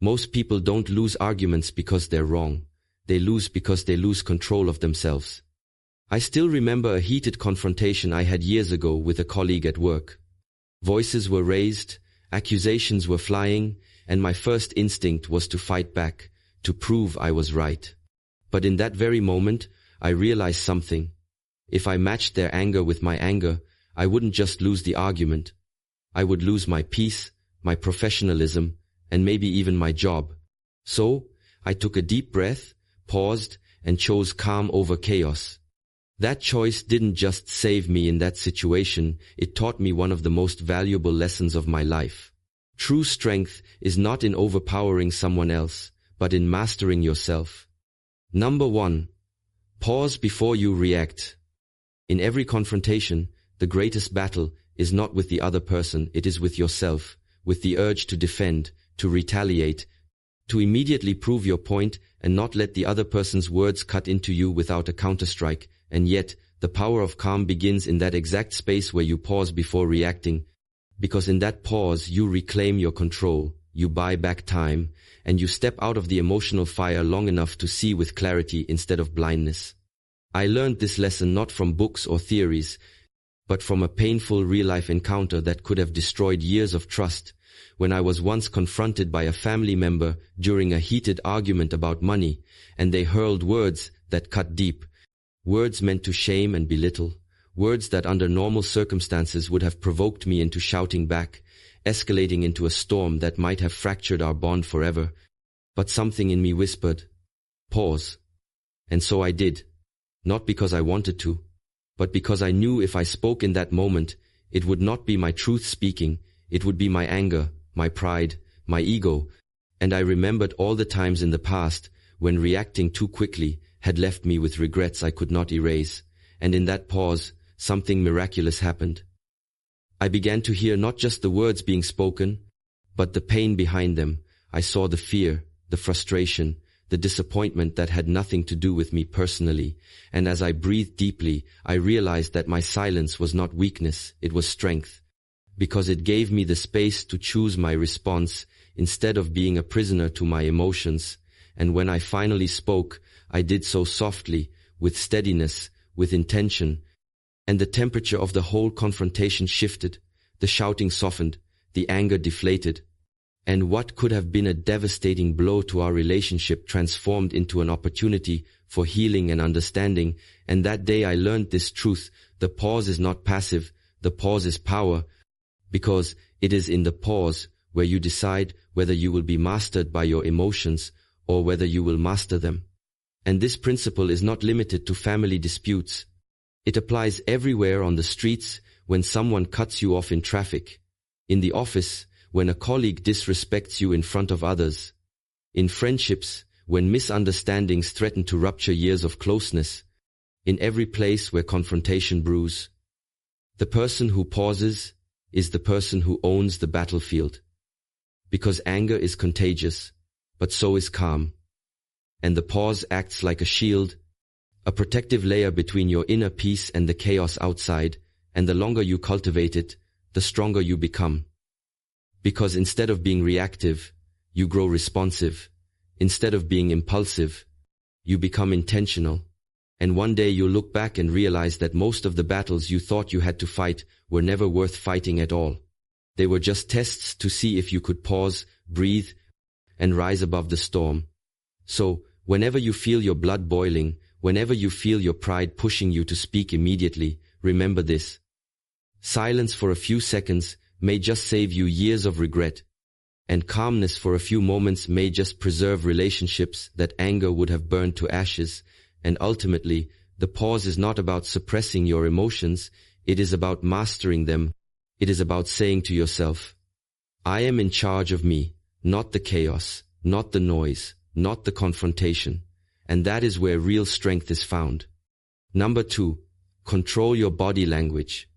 Most people don't lose arguments because they're wrong. They lose because they lose control of themselves. I still remember a heated confrontation I had years ago with a colleague at work. Voices were raised, accusations were flying, and my first instinct was to fight back, to prove I was right. But in that very moment, I realized something. If I matched their anger with my anger, I wouldn't just lose the argument. I would lose my peace, my professionalism, and maybe even my job. So, I took a deep breath, paused, and chose calm over chaos. That choice didn't just save me in that situation, it taught me one of the most valuable lessons of my life. True strength is not in overpowering someone else, but in mastering yourself. Number 1. Pause before you react. In every confrontation, the greatest battle is not with the other person, it is with yourself, with the urge to defend, to retaliate, to immediately prove your point and not let the other person's words cut into you without a counterstrike. And yet, the power of calm begins in that exact space where you pause before reacting, because in that pause you reclaim your control, you buy back time, and you step out of the emotional fire long enough to see with clarity instead of blindness. I learned this lesson not from books or theories, but from a painful real-life encounter that could have destroyed years of trust, when I was once confronted by a family member during a heated argument about money, and they hurled words that cut deep. Words meant to shame and belittle, words that under normal circumstances would have provoked me into shouting back, escalating into a storm that might have fractured our bond forever. But something in me whispered, pause. And so I did, not because I wanted to, but because I knew if I spoke in that moment, it would not be my truth speaking, it would be my anger, my pride, my ego, and I remembered all the times in the past when reacting too quickly had left me with regrets I could not erase, and in that pause, something miraculous happened. I began to hear not just the words being spoken, but the pain behind them. I saw the fear, the frustration, the disappointment that had nothing to do with me personally, and as I breathed deeply, I realized that my silence was not weakness, it was strength, because it gave me the space to choose my response instead of being a prisoner to my emotions. And when I finally spoke, I did so softly, with steadiness, with intention, and the temperature of the whole confrontation shifted, the shouting softened, the anger deflated, and what could have been a devastating blow to our relationship transformed into an opportunity for healing and understanding. And that day I learned this truth: the pause is not passive, the pause is power, because it is in the pause where you decide whether you will be mastered by your emotions or whether you will master them. And this principle is not limited to family disputes. It applies everywhere: on the streets, when someone cuts you off in traffic; in the office, when a colleague disrespects you in front of others; in friendships, when misunderstandings threaten to rupture years of closeness; in every place where confrontation brews. The person who pauses is the person who owns the battlefield. Because anger is contagious, but so is calm. And the pause acts like a shield, a protective layer between your inner peace and the chaos outside, and the longer you cultivate it, the stronger you become. Because instead of being reactive, you grow responsive. Instead of being impulsive, you become intentional. And one day you'll look back and realize that most of the battles you thought you had to fight were never worth fighting at all. They were just tests to see if you could pause, breathe, and rise above the storm. So, whenever you feel your blood boiling, whenever you feel your pride pushing you to speak immediately, remember this: silence for a few seconds may just save you years of regret, and calmness for a few moments may just preserve relationships that anger would have burned to ashes. And ultimately, the pause is not about suppressing your emotions, it is about mastering them. It is about saying to yourself, I am in charge of me, not the chaos, not the noise, not the confrontation. And that is where real strength is found. Number 2, control your body language.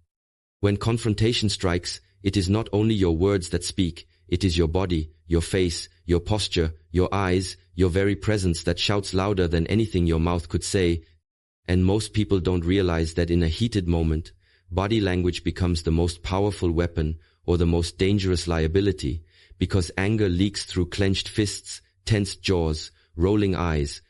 When confrontation strikes, it is not only your words that speak, it is your body, your face, your posture, your eyes, your very presence that shouts louder than anything your mouth could say. And most people don't realize that in a heated moment, body language becomes the most powerful weapon or the most dangerous liability, because anger leaks through clenched fists, tensed jaws, rolling eyes,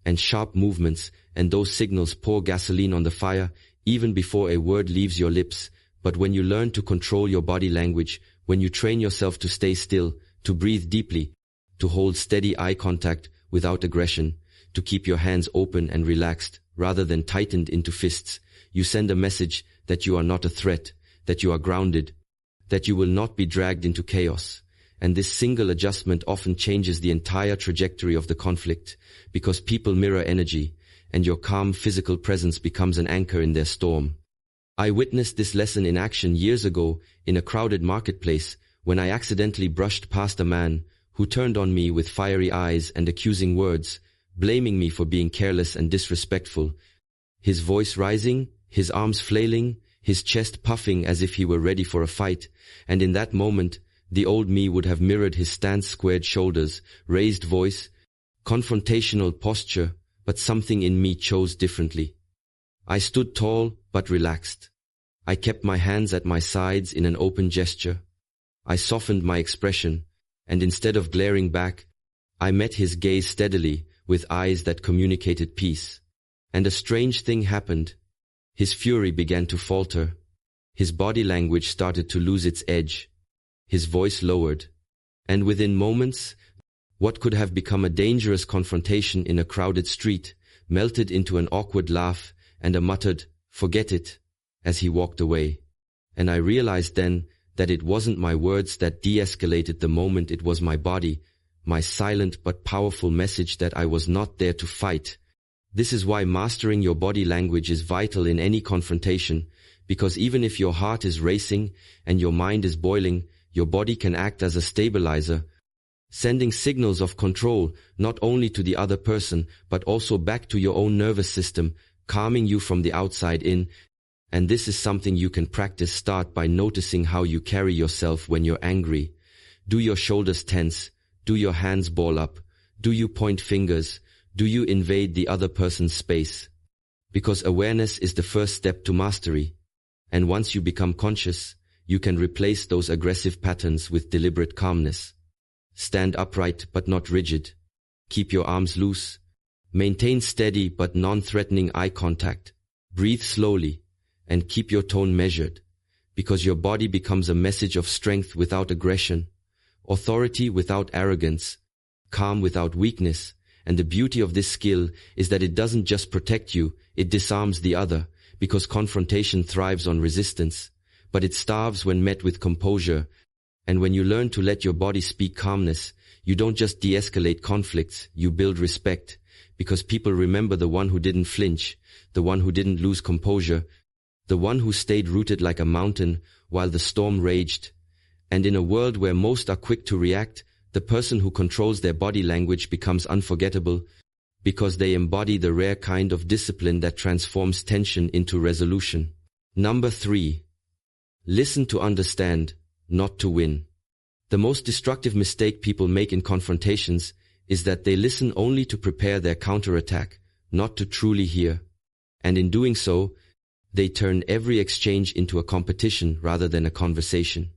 and sharp movements, and those signals pour gasoline on the fire even before a word leaves your lips. But when you learn to control your body language, when you train yourself to stay still, to breathe deeply, to hold steady eye contact without aggression, to keep your hands open and relaxed rather than tightened into fists, you send a message that you are not a threat, that you are grounded, that you will not be dragged into chaos. And this single adjustment often changes the entire trajectory of the conflict, because people mirror energy, and your calm physical presence becomes an anchor in their storm. I witnessed this lesson in action years ago in a crowded marketplace when I accidentally brushed past a man who turned on me with fiery eyes and accusing words, blaming me for being careless and disrespectful. His voice rising, his arms flailing, his chest puffing as if he were ready for a fight, and in that moment, the old me would have mirrored his stance, squared shoulders, raised voice, confrontational posture, but something in me chose differently. I stood tall but relaxed. I kept my hands at my sides in an open gesture. I softened my expression, and instead of glaring back, I met his gaze steadily with eyes that communicated peace. And a strange thing happened. His fury began to falter. His body language started to lose its edge. His voice lowered. And within moments, what could have become a dangerous confrontation in a crowded street melted into an awkward laugh and a muttered, "Forget it," as he walked away. And I realized then that it wasn't my words that de-escalated the moment, it was my body, my silent but powerful message that I was not there to fight. This is why mastering your body language is vital in any confrontation, because even if your heart is racing and your mind is boiling, your body can act as a stabilizer, sending signals of control not only to the other person but also back to your own nervous system, calming you from the outside in. And this is something you can practice. Start by noticing how you carry yourself when you're angry. Do your shoulders tense? Do your hands ball up? Do you point fingers? Do you invade the other person's space? Because awareness is the first step to mastery. And once you become conscious, you can replace those aggressive patterns with deliberate calmness. Stand upright but not rigid. Keep your arms loose. Maintain steady but non-threatening eye contact. Breathe slowly and keep your tone measured, because your body becomes a message of strength without aggression, authority without arrogance, calm without weakness. And the beauty of this skill is that it doesn't just protect you, it disarms the other, because confrontation thrives on resistance, but it starves when met with composure. And when you learn to let your body speak calmness, you don't just de-escalate conflicts, you build respect, because people remember the one who didn't flinch, the one who didn't lose composure, the one who stayed rooted like a mountain while the storm raged. And in a world where most are quick to react, the person who controls their body language becomes unforgettable, because they embody the rare kind of discipline that transforms tension into resolution. Number 3. Listen to understand, not to win. The most destructive mistake people make in confrontations is that they listen only to prepare their counterattack, not to truly hear. And in doing so, they turn every exchange into a competition rather than a conversation.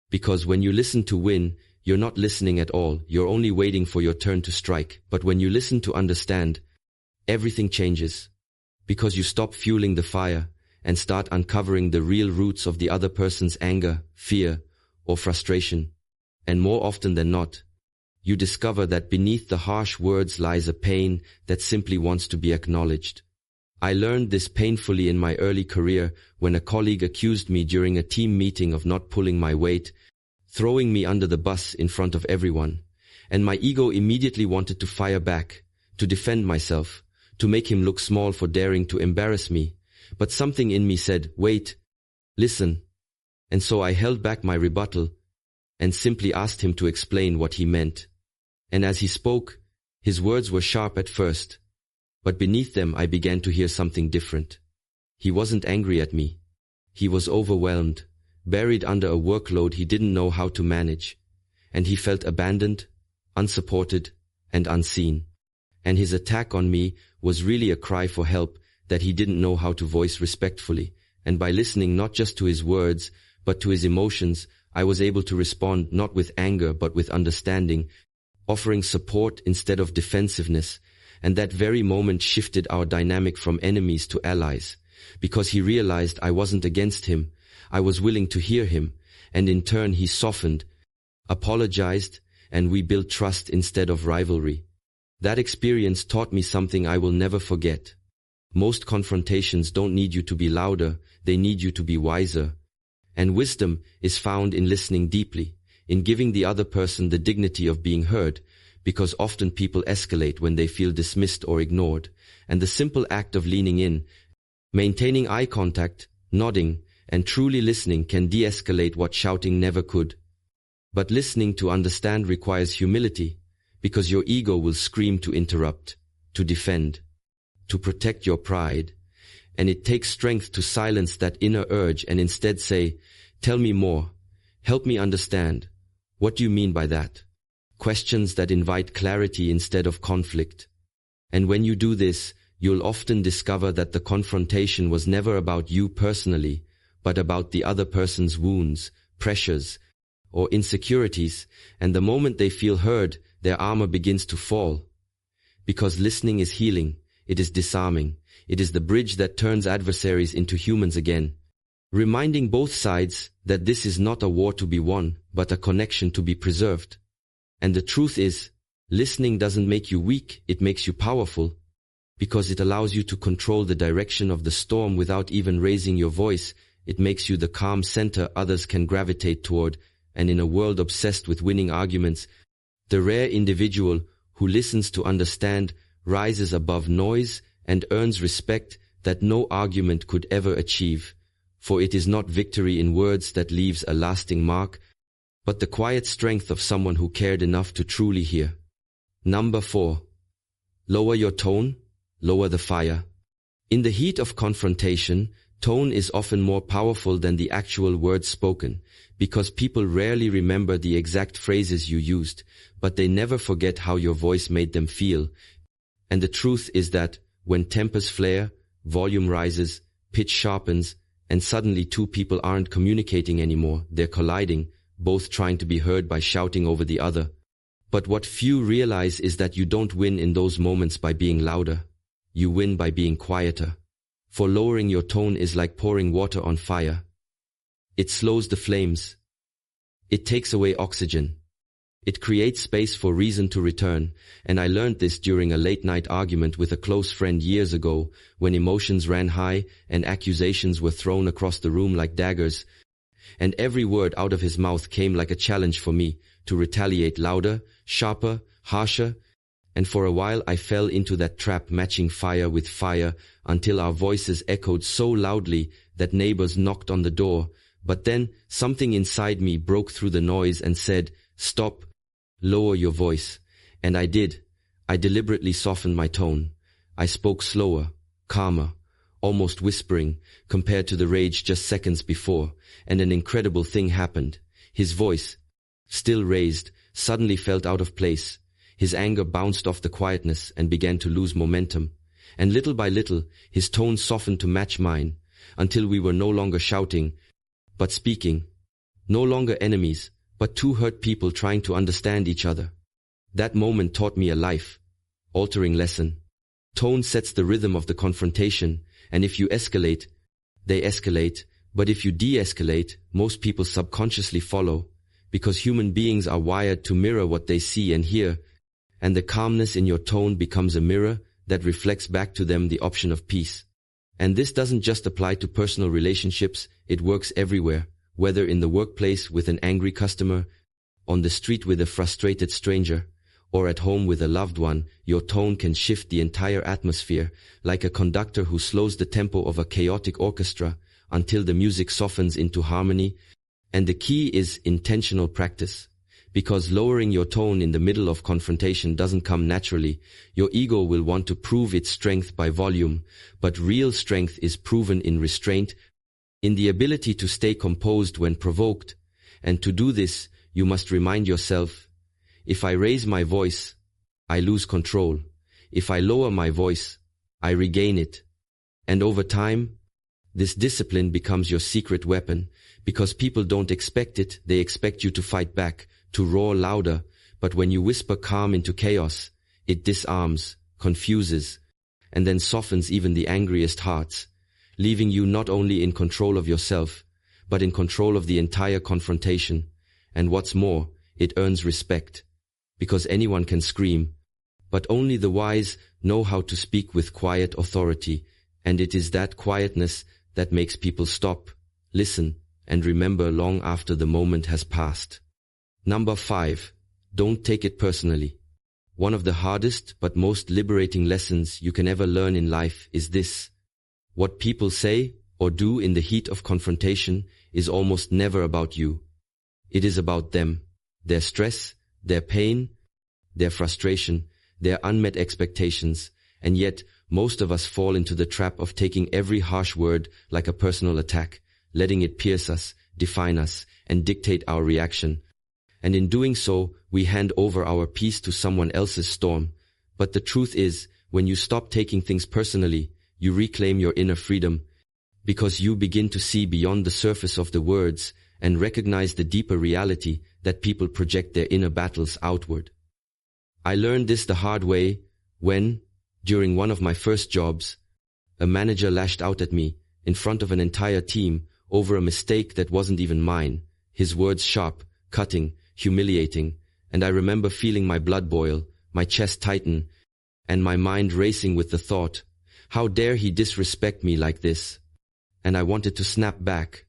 Because when you listen to win, you're not listening at all, you're only waiting for your turn to strike. But when you listen to understand, everything changes. Because you stop fueling the fire and start uncovering the real roots of the other person's anger, fear, or frustration. And more often than not, you discover that beneath the harsh words lies a pain that simply wants to be acknowledged. I learned this painfully in my early career when a colleague accused me during a team meeting of not pulling my weight, throwing me under the bus in front of everyone. And my ego immediately wanted to fire back, to defend myself, to make him look small for daring to embarrass me. But something in me said, wait, listen. And so I held back my rebuttal and simply asked him to explain what he meant. And as he spoke, his words were sharp at first, but beneath them I began to hear something different. He wasn't angry at me. He was overwhelmed, buried under a workload he didn't know how to manage, and he felt abandoned, unsupported, and unseen. And his attack on me was really a cry for help that he didn't know how to voice respectfully. And by listening not just to his words, but to his emotions, I was able to respond not with anger but with understanding, offering support instead of defensiveness, and that very moment shifted our dynamic from enemies to allies, because he realized I wasn't against him, I was willing to hear him, and in turn he softened, apologized, and we built trust instead of rivalry. That experience taught me something I will never forget. Most confrontations don't need you to be louder, they need you to be wiser. And wisdom is found in listening deeply, in giving the other person the dignity of being heard, because often people escalate when they feel dismissed or ignored, and the simple act of leaning in, maintaining eye contact, nodding, and truly listening can de-escalate what shouting never could. But listening to understand requires humility, because your ego will scream to interrupt, to defend, to protect your pride, and it takes strength to silence that inner urge and instead say, "Tell me more, help me understand. What do you mean by that?" Questions that invite clarity instead of conflict. And when you do this, you'll often discover that the confrontation was never about you personally, but about the other person's wounds, pressures, or insecurities, and the moment they feel heard, their armor begins to fall. Because listening is healing, it is disarming, it is the bridge that turns adversaries into humans again, reminding both sides that this is not a war to be won, but a connection to be preserved. And the truth is, listening doesn't make you weak, it makes you powerful, because it allows you to control the direction of the storm without even raising your voice. It makes you the calm center others can gravitate toward, and in a world obsessed with winning arguments, the rare individual who listens to understand rises above noise and earns respect that no argument could ever achieve, for it is not victory in words that leaves a lasting mark, but the quiet strength of someone who cared enough to truly hear. Number 4. Lower your tone, lower the fire. In the heat of confrontation, tone is often more powerful than the actual words spoken, because people rarely remember the exact phrases you used, but they never forget how your voice made them feel. And the truth is that, when tempers flare, volume rises, pitch sharpens, and suddenly two people aren't communicating anymore, they're colliding, both trying to be heard by shouting over the other. But what few realize is that you don't win in those moments by being louder. You win by being quieter. For lowering your tone is like pouring water on fire. It slows the flames. It takes away oxygen. It creates space for reason to return, and I learned this during a late-night argument with a close friend years ago, when emotions ran high and accusations were thrown across the room like daggers, and every word out of his mouth came like a challenge for me to retaliate louder, sharper, harsher, and for a while I fell into that trap, matching fire with fire, until our voices echoed so loudly that neighbors knocked on the door. But then something inside me broke through the noise and said, "Stop, lower your voice." And I did. I deliberately softened my tone. I spoke slower, calmer, almost whispering, compared to the rage just seconds before, and an incredible thing happened. His voice, still raised, suddenly felt out of place. His anger bounced off the quietness and began to lose momentum. And little by little, his tone softened to match mine, until we were no longer shouting, but speaking. No longer enemies, but two hurt people trying to understand each other. That moment taught me a life-altering lesson. Tone sets the rhythm of the confrontation, and if you escalate, they escalate, but if you de-escalate, most people subconsciously follow, because human beings are wired to mirror what they see and hear, and the calmness in your tone becomes a mirror that reflects back to them the option of peace. And this doesn't just apply to personal relationships, it works everywhere, whether in the workplace with an angry customer, on the street with a frustrated stranger, or at home with a loved one. Your tone can shift the entire atmosphere, like a conductor who slows the tempo of a chaotic orchestra until the music softens into harmony. And the key is intentional practice. Because lowering your tone in the middle of confrontation doesn't come naturally. Your ego will want to prove its strength by volume, but real strength is proven in restraint, in the ability to stay composed when provoked. And to do this, you must remind yourself, if I raise my voice, I lose control. If I lower my voice, I regain it. And over time, This discipline becomes your secret weapon, because people don't expect it, they expect you to fight back, to roar louder, but when you whisper calm into chaos, it disarms, confuses, and then softens even the angriest hearts, leaving you not only in control of yourself, but in control of the entire confrontation. And what's more, it earns respect, because anyone can scream, but only the wise know how to speak with quiet authority, and it is that quietness that makes people stop, listen, and remember long after the moment has passed. Number 5. Don't take it personally. One of the hardest but most liberating lessons you can ever learn in life is this. What people say or do in the heat of confrontation is almost never about you. It is about them, their stress, their pain, their frustration, their unmet expectations, and yet most of us fall into the trap of taking every harsh word like a personal attack, letting it pierce us, define us, and dictate our reaction. And in doing so, we hand over our peace to someone else's storm. But the truth is, when you stop taking things personally, you reclaim your inner freedom, because you begin to see beyond the surface of the words and recognize the deeper reality that people project their inner battles outward. I learned this the hard way when, during one of my first jobs, a manager lashed out at me in front of an entire team over a mistake that wasn't even mine, his words sharp, cutting, humiliating, and I remember feeling my blood boil, my chest tighten, and my mind racing with the thought, how dare he disrespect me like this? And I wanted to snap back,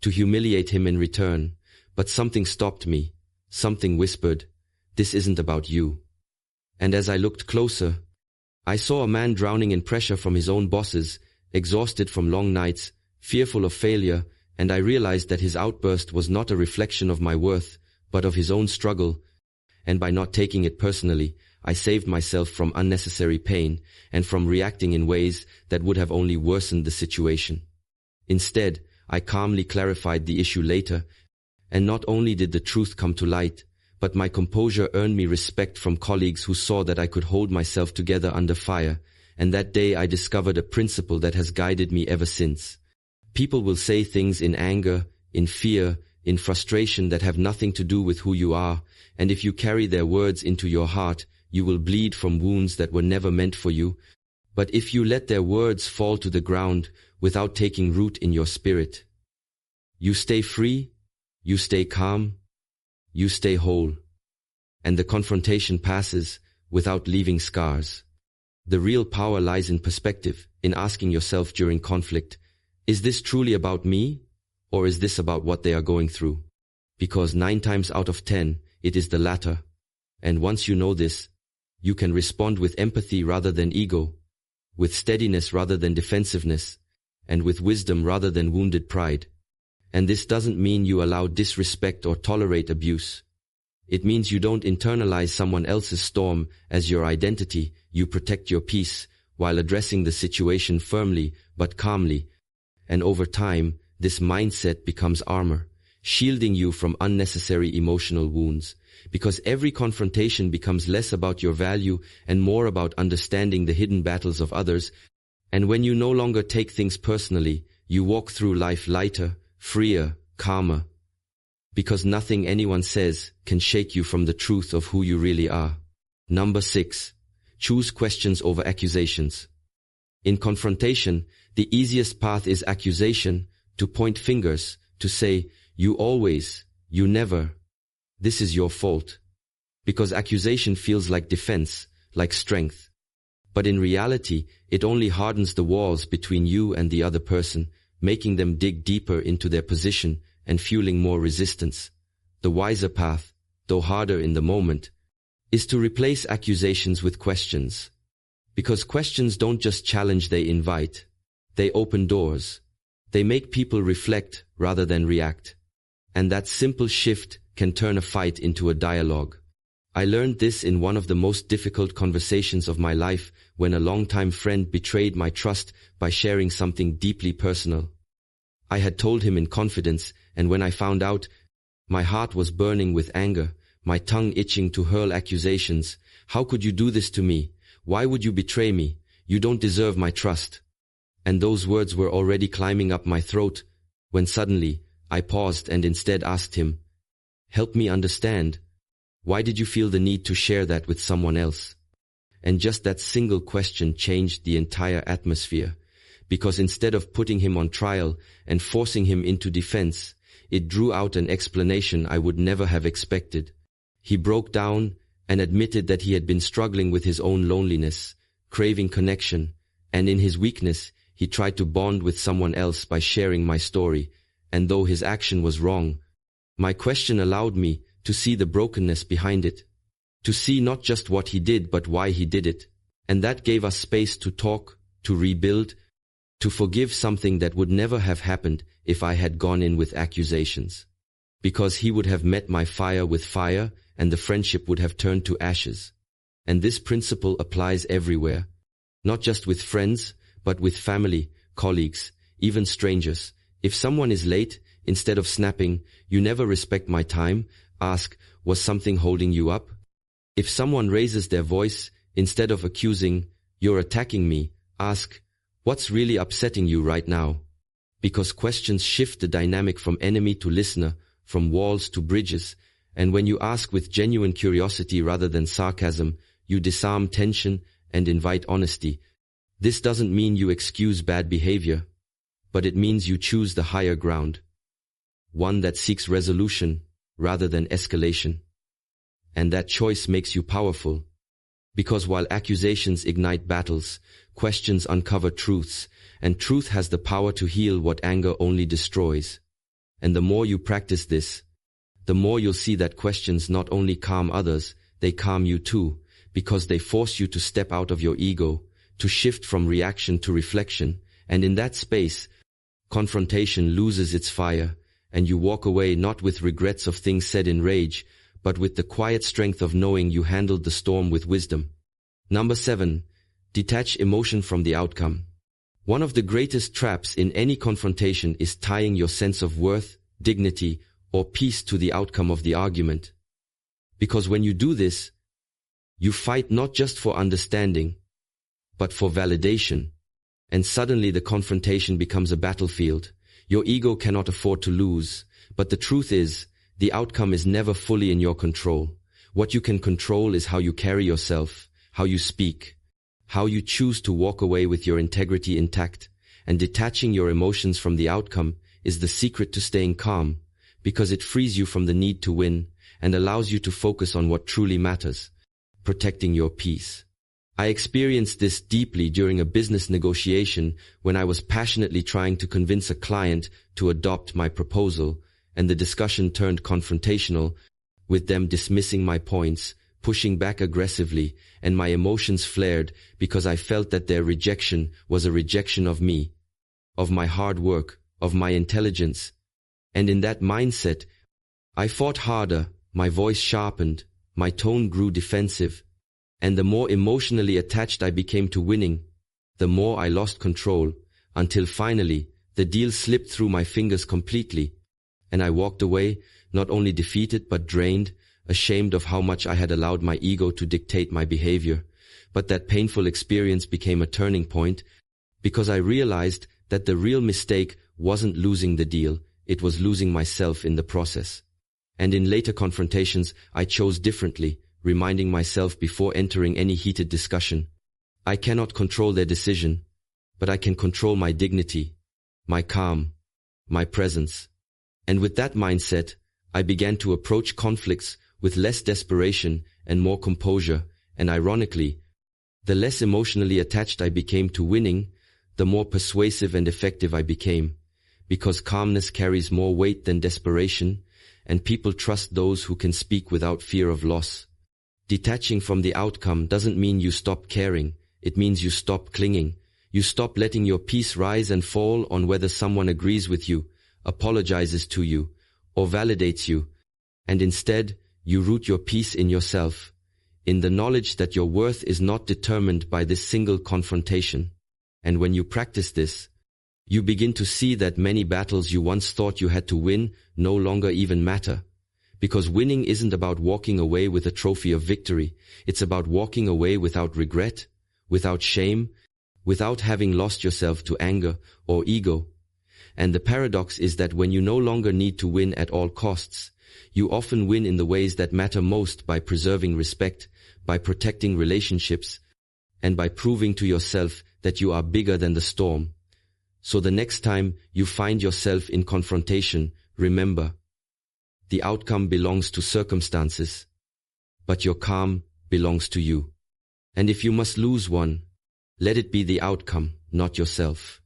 to humiliate him in return, but something stopped me. Something whispered, this isn't about you. And as I looked closer, I saw a man drowning in pressure from his own bosses, exhausted from long nights, fearful of failure, and I realized that his outburst was not a reflection of my worth, but of his own struggle, and by not taking it personally, I saved myself from unnecessary pain and from reacting in ways that would have only worsened the situation. Instead, I calmly clarified the issue later, and not only did the truth come to light, but my composure earned me respect from colleagues who saw that I could hold myself together under fire, and that day I discovered a principle that has guided me ever since. People will say things in anger, in fear, in frustration that have nothing to do with who you are, and if you carry their words into your heart, you will bleed from wounds that were never meant for you. But if you let their words fall to the ground without taking root in your spirit, you stay free, you stay calm, you stay whole, and the confrontation passes without leaving scars. The real power lies in perspective, in asking yourself during conflict, is this truly about me? Or is this about what they are going through? Because 9 times out of 10, it is the latter. And once you know this, you can respond with empathy rather than ego, with steadiness rather than defensiveness, and with wisdom rather than wounded pride. And this doesn't mean you allow disrespect or tolerate abuse. It means you don't internalize someone else's storm as your identity. You protect your peace while addressing the situation firmly but calmly. And over time, this mindset becomes armor, shielding you from unnecessary emotional wounds, because every confrontation becomes less about your value and more about understanding the hidden battles of others. And when you no longer take things personally, you walk through life lighter, freer, calmer, because nothing anyone says can shake you from the truth of who you really are. Number 6. Choose questions over accusations. In confrontation, the easiest path is accusation, to point fingers, to say, you always, you never, this is your fault. Because accusation feels like defense, like strength. But in reality, it only hardens the walls between you and the other person, making them dig deeper into their position and fueling more resistance. The wiser path, though harder in the moment, is to replace accusations with questions. Because questions don't just challenge, they invite. They open doors. They make people reflect rather than react. And that simple shift can turn a fight into a dialogue. I learned this in one of the most difficult conversations of my life when a longtime friend betrayed my trust by sharing something deeply personal. I had told him in confidence, and when I found out, my heart was burning with anger, my tongue itching to hurl accusations. How could you do this to me? Why would you betray me? You don't deserve my trust. And those words were already climbing up my throat, when suddenly, I paused and instead asked him, "Help me understand. Why did you feel the need to share that with someone else?" And just that single question changed the entire atmosphere, because instead of putting him on trial and forcing him into defense, it drew out an explanation I would never have expected. He broke down and admitted that he had been struggling with his own loneliness, craving connection, and in his weakness, he tried to bond with someone else by sharing my story, and though his action was wrong, my question allowed me to see the brokenness behind it, to see not just what he did but why he did it, and that gave us space to talk, to rebuild, to forgive something that would never have happened if I had gone in with accusations. Because he would have met my fire with fire, and the friendship would have turned to ashes. And this principle applies everywhere, not just with friends, but with family, colleagues, even strangers. If someone is late, instead of snapping, "You never respect my time," ask, "Was something holding you up?" If someone raises their voice, instead of accusing, "You're attacking me," ask, "What's really upsetting you right now?" Because questions shift the dynamic from enemy to listener, from walls to bridges, and when you ask with genuine curiosity rather than sarcasm, you disarm tension and invite honesty. This doesn't mean you excuse bad behavior, but it means you choose the higher ground, one that seeks resolution rather than escalation. And that choice makes you powerful, because while accusations ignite battles, questions uncover truths, and truth has the power to heal what anger only destroys. And the more you practice this, the more you'll see that questions not only calm others, they calm you too, because they force you to step out of your ego, to shift from reaction to reflection, and in that space, confrontation loses its fire, and you walk away not with regrets of things said in rage, but with the quiet strength of knowing you handled the storm with wisdom. Number 7. Detach emotion from the outcome. One of the greatest traps in any confrontation is tying your sense of worth, dignity, or peace to the outcome of the argument. Because when you do this, you fight not just for understanding, but for validation. And suddenly the confrontation becomes a battlefield. Your ego cannot afford to lose, but the truth is, the outcome is never fully in your control. What you can control is how you carry yourself, how you speak, how you choose to walk away with your integrity intact, and detaching your emotions from the outcome is the secret to staying calm, because it frees you from the need to win and allows you to focus on what truly matters, protecting your peace. I experienced this deeply during a business negotiation when I was passionately trying to convince a client to adopt my proposal, and the discussion turned confrontational, with them dismissing my points, pushing back aggressively, and my emotions flared because I felt that their rejection was a rejection of me, of my hard work, of my intelligence. And in that mindset, I fought harder, my voice sharpened, my tone grew defensive, and the more emotionally attached I became to winning, the more I lost control, until finally, the deal slipped through my fingers completely, and I walked away, not only defeated but drained, ashamed of how much I had allowed my ego to dictate my behavior. But that painful experience became a turning point, because I realized that the real mistake wasn't losing the deal, it was losing myself in the process. And in later confrontations, I chose differently, reminding myself before entering any heated discussion, I cannot control their decision, but I can control my dignity, my calm, my presence. And with that mindset, I began to approach conflicts with less desperation and more composure, and ironically, the less emotionally attached I became to winning, the more persuasive and effective I became, because calmness carries more weight than desperation, and people trust those who can speak without fear of loss. Detaching from the outcome doesn't mean you stop caring, it means you stop clinging. You stop letting your peace rise and fall on whether someone agrees with you, apologizes to you, or validates you, and instead, you root your peace in yourself, in the knowledge that your worth is not determined by this single confrontation. And when you practice this, you begin to see that many battles you once thought you had to win no longer even matter. Because winning isn't about walking away with a trophy of victory, it's about walking away without regret, without shame, without having lost yourself to anger or ego. And the paradox is that when you no longer need to win at all costs, you often win in the ways that matter most, by preserving respect, by protecting relationships, and by proving to yourself that you are bigger than the storm. So the next time you find yourself in confrontation, remember, the outcome belongs to circumstances, but your calm belongs to you. And if you must lose one, let it be the outcome, not yourself.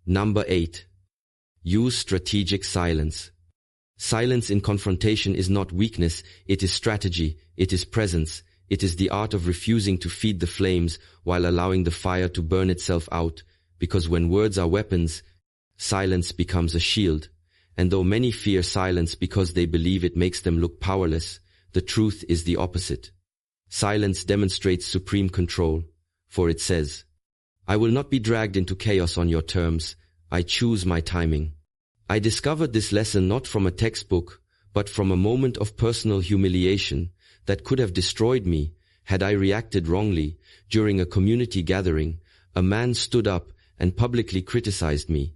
Number 8. Use strategic silence. Silence in confrontation is not weakness, it is strategy, it is presence, it is the art of refusing to feed the flames while allowing the fire to burn itself out, because when words are weapons, silence becomes a shield. And though many fear silence because they believe it makes them look powerless, the truth is the opposite. Silence demonstrates supreme control, for it says, "I will not be dragged into chaos on your terms, I choose my timing." I discovered this lesson not from a textbook, but from a moment of personal humiliation that could have destroyed me had I reacted wrongly. During a community gathering, a man stood up and publicly criticized me,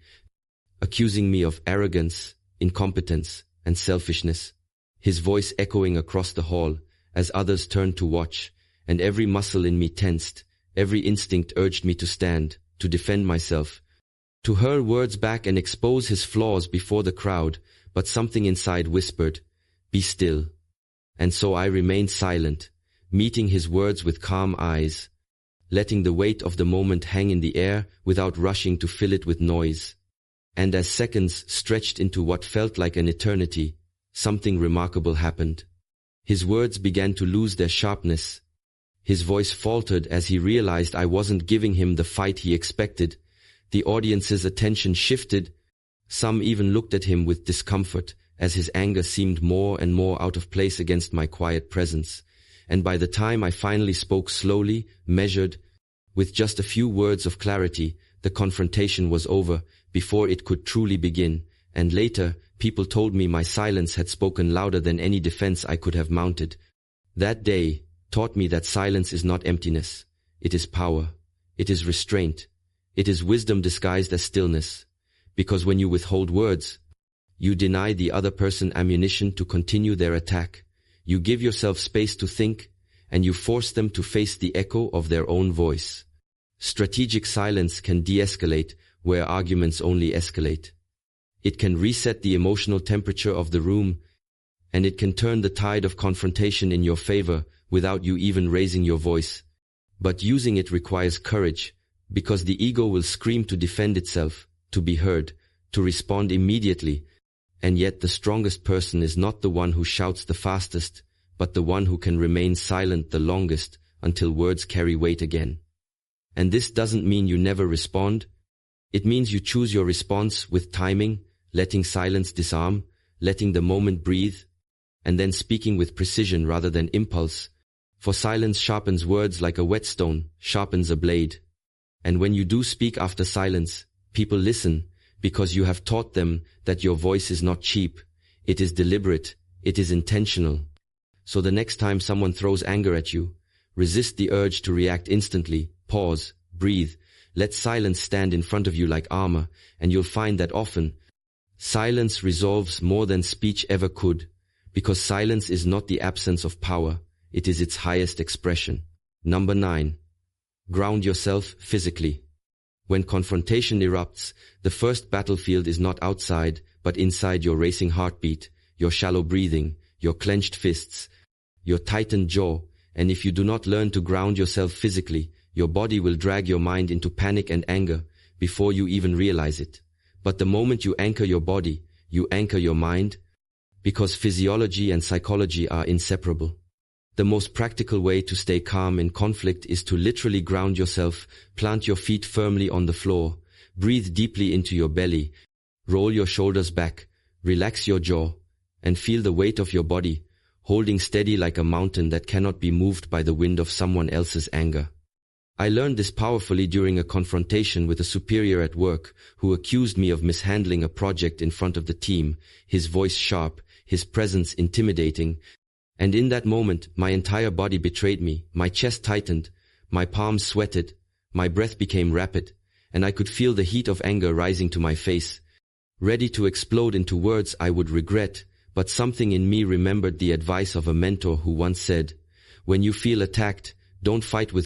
accusing me of arrogance, incompetence, and selfishness. His voice echoing across the hall as others turned to watch, and every muscle in me tensed, every instinct urged me to stand, to defend myself, to hurl words back and expose his flaws before the crowd, but something inside whispered, "Be still." And so I remained silent, meeting his words with calm eyes, letting the weight of the moment hang in the air without rushing to fill it with noise. And as seconds stretched into what felt like an eternity, something remarkable happened. His words began to lose their sharpness. His voice faltered as he realized I wasn't giving him the fight he expected. The audience's attention shifted. Some even looked at him with discomfort, as his anger seemed more and more out of place against my quiet presence. And by the time I finally spoke slowly, measured, with just a few words of clarity, the confrontation was over before it could truly begin. And later, people told me my silence had spoken louder than any defense I could have mounted. That day taught me that silence is not emptiness. It is power. It is restraint. It is wisdom disguised as stillness. Because when you withhold words, you deny the other person ammunition to continue their attack. You give yourself space to think, and you force them to face the echo of their own voice. Strategic silence can de-escalate where arguments only escalate. It can reset the emotional temperature of the room, and it can turn the tide of confrontation in your favor without you even raising your voice. But using it requires courage, because the ego will scream to defend itself, to be heard, to respond immediately. And yet the strongest person is not the one who shouts the fastest, but the one who can remain silent the longest until words carry weight again. And this doesn't mean you never respond. It means you choose your response with timing, letting silence disarm, letting the moment breathe, and then speaking with precision rather than impulse. For silence sharpens words like a whetstone sharpens a blade. And when you do speak after silence, people listen, because you have taught them that your voice is not cheap, it is deliberate, it is intentional. So the next time someone throws anger at you, resist the urge to react instantly, pause, breathe, let silence stand in front of you like armor, and you'll find that often, silence resolves more than speech ever could, because silence is not the absence of power, it is its highest expression. Number 9. Ground yourself physically. When confrontation erupts, the first battlefield is not outside, but inside your racing heartbeat, your shallow breathing, your clenched fists, your tightened jaw, and if you do not learn to ground yourself physically, your body will drag your mind into panic and anger before you even realize it. But the moment you anchor your body, you anchor your mind, because physiology and psychology are inseparable. The most practical way to stay calm in conflict is to literally ground yourself, plant your feet firmly on the floor, breathe deeply into your belly, roll your shoulders back, relax your jaw, and feel the weight of your body, holding steady like a mountain that cannot be moved by the wind of someone else's anger. I learned this powerfully during a confrontation with a superior at work who accused me of mishandling a project in front of the team, his voice sharp, his presence intimidating. And in that moment, my entire body betrayed me, my chest tightened, my palms sweated, My breath became rapid, and I could feel the heat of anger rising to my face, ready to explode into words I would regret, but something in me remembered the advice of a mentor who once said, "When you feel attacked, don't fight with